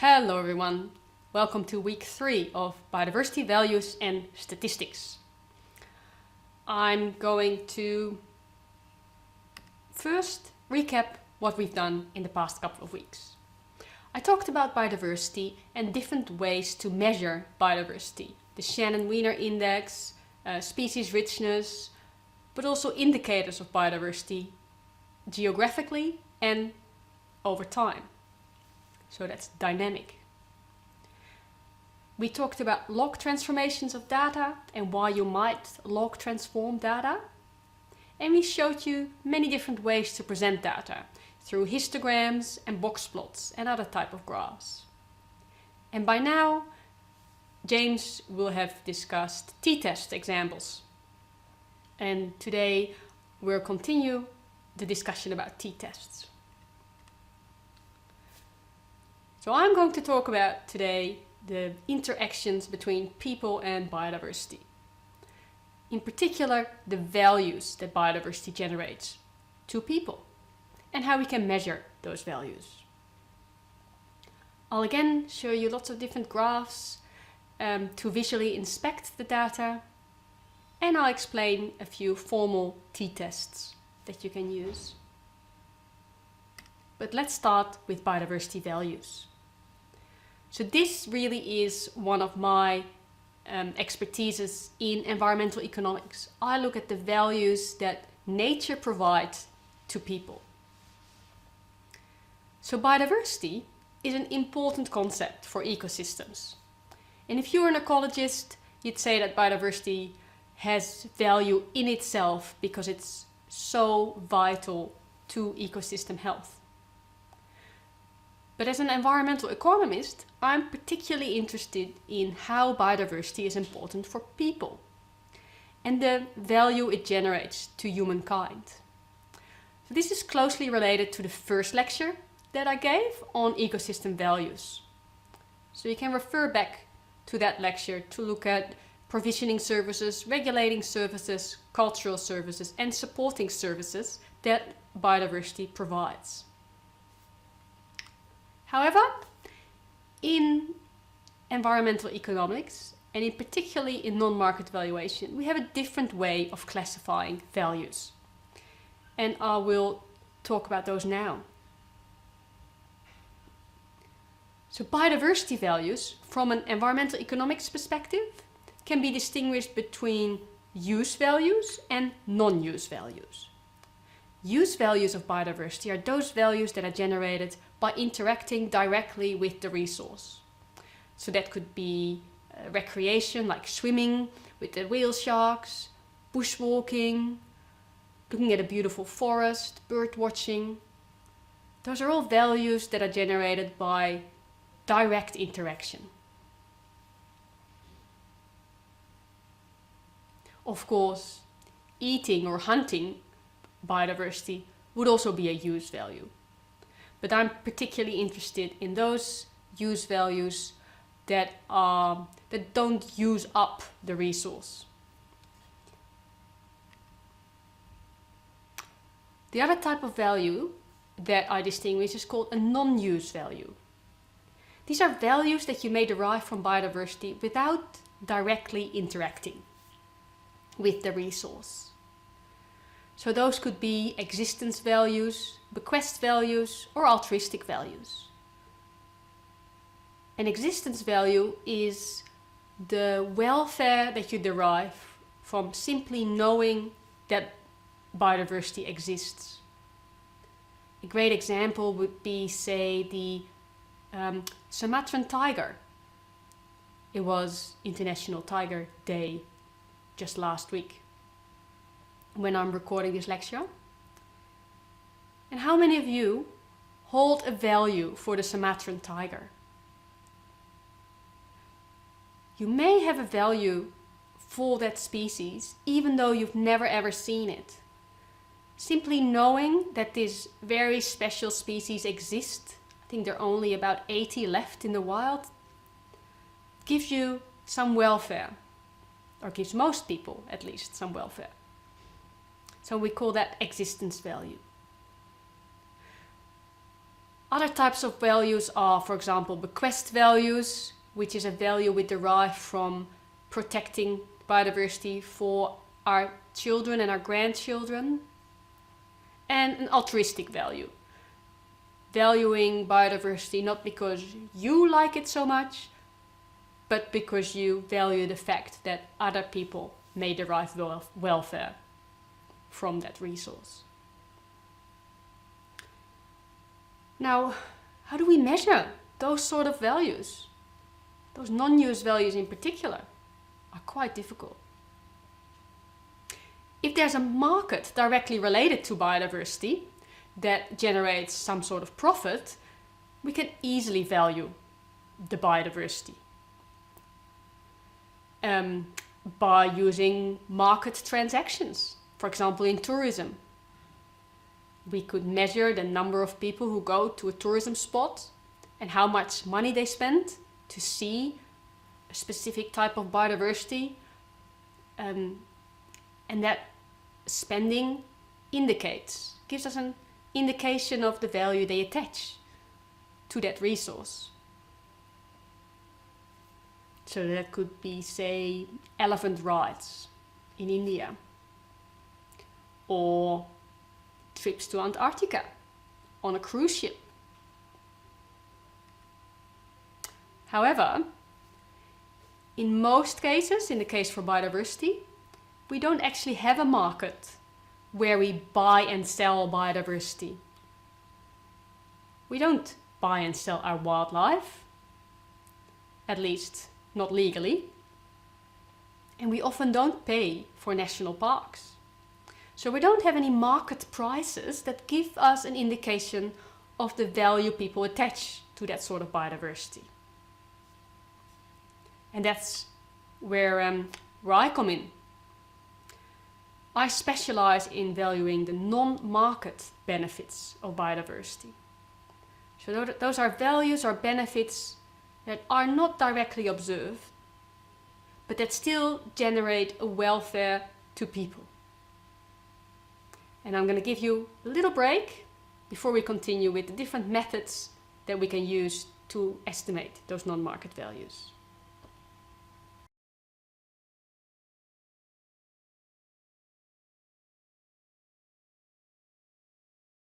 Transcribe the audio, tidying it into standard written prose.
Hello everyone, welcome to week 3 of Biodiversity Values and Statistics. I'm going to first recap what we've done in the past couple of weeks. I talked about biodiversity and different ways to measure biodiversity. The Shannon-Wiener Index, species richness, but also indicators of biodiversity geographically and over time. So that's dynamic. We talked about log transformations of data and why you might log transform data. And we showed you many different ways to present data through histograms and box plots and other type of graphs. And by now, James will have discussed t-test examples. And today we'll continue the discussion about t-tests. So I'm going to talk about today the interactions between people and biodiversity. In particular, the values that biodiversity generates to people and how we can measure those values. I'll again show you lots of different graphs to visually inspect the data, and I'll explain a few formal t-tests that you can use. But let's start with biodiversity values. So this really is one of my expertises in environmental economics. I look at the values that nature provides to people. So biodiversity is an important concept for ecosystems. And if you're an ecologist, you'd say that biodiversity has value in itself because it's so vital to ecosystem health. But as an environmental economist, I'm particularly interested in how biodiversity is important for people and the value it generates to humankind. So this is closely related to the first lecture that I gave on ecosystem values. So you can refer back to that lecture to look at provisioning services, regulating services, cultural services, and supporting services that biodiversity provides. However, in environmental economics, and in particularly in non-market valuation, we have a different way of classifying values. And I will talk about those now. So biodiversity values, from an environmental economics perspective, can be distinguished between use values and non-use values. Use values of biodiversity are those values that are generated by interacting directly with the resource. So that could be recreation, like swimming with the whale sharks, bushwalking, looking at a beautiful forest, bird watching. Those are all values that are generated by direct interaction. Of course, eating or hunting biodiversity would also be a use value. But I'm particularly interested in those use values that don't use up the resource. The other type of value that I distinguish is called a non-use value. These are values that you may derive from biodiversity without directly interacting with the resource. So those could be existence values, bequest values, or altruistic values. An existence value is the welfare that you derive from simply knowing that biodiversity exists. A great example would be, say, the Sumatran tiger. It was International Tiger Day just last week when I'm recording this lecture. And how many of you hold a value for the Sumatran tiger? You may have a value for that species even though you've never ever seen it. Simply knowing that this very special species exists, I think there are only about 80 left in the wild, gives you some welfare, or gives most people at least some welfare. So we call that existence value. Other types of values are, for example, bequest values, which is a value we derive from protecting biodiversity for our children and our grandchildren. And an altruistic value, valuing biodiversity not because you like it so much, but because you value the fact that other people may derive welfare from that resource. Now, how do we measure those sort of values? Those non-use values in particular are quite difficult. If there's a market directly related to biodiversity that generates some sort of profit, we can easily value the biodiversity by using market transactions. For example, in tourism, we could measure the number of people who go to a tourism spot and how much money they spend to see a specific type of biodiversity, and that spending gives us an indication of the value they attach to that resource. So that could be, say, elephant rides in India, or trips to Antarctica on a cruise ship. However, in most cases, in the case for biodiversity, we don't actually have a market where we buy and sell biodiversity. We don't buy and sell our wildlife, at least not legally, and we often don't pay for national parks. So we don't have any market prices that give us an indication of the value people attach to that sort of biodiversity. And that's where I come in. I specialize in valuing the non-market benefits of biodiversity. So those are values or benefits that are not directly observed, but that still generate a welfare to people. And I'm going to give you a little break before we continue with the different methods that we can use to estimate those non-market values.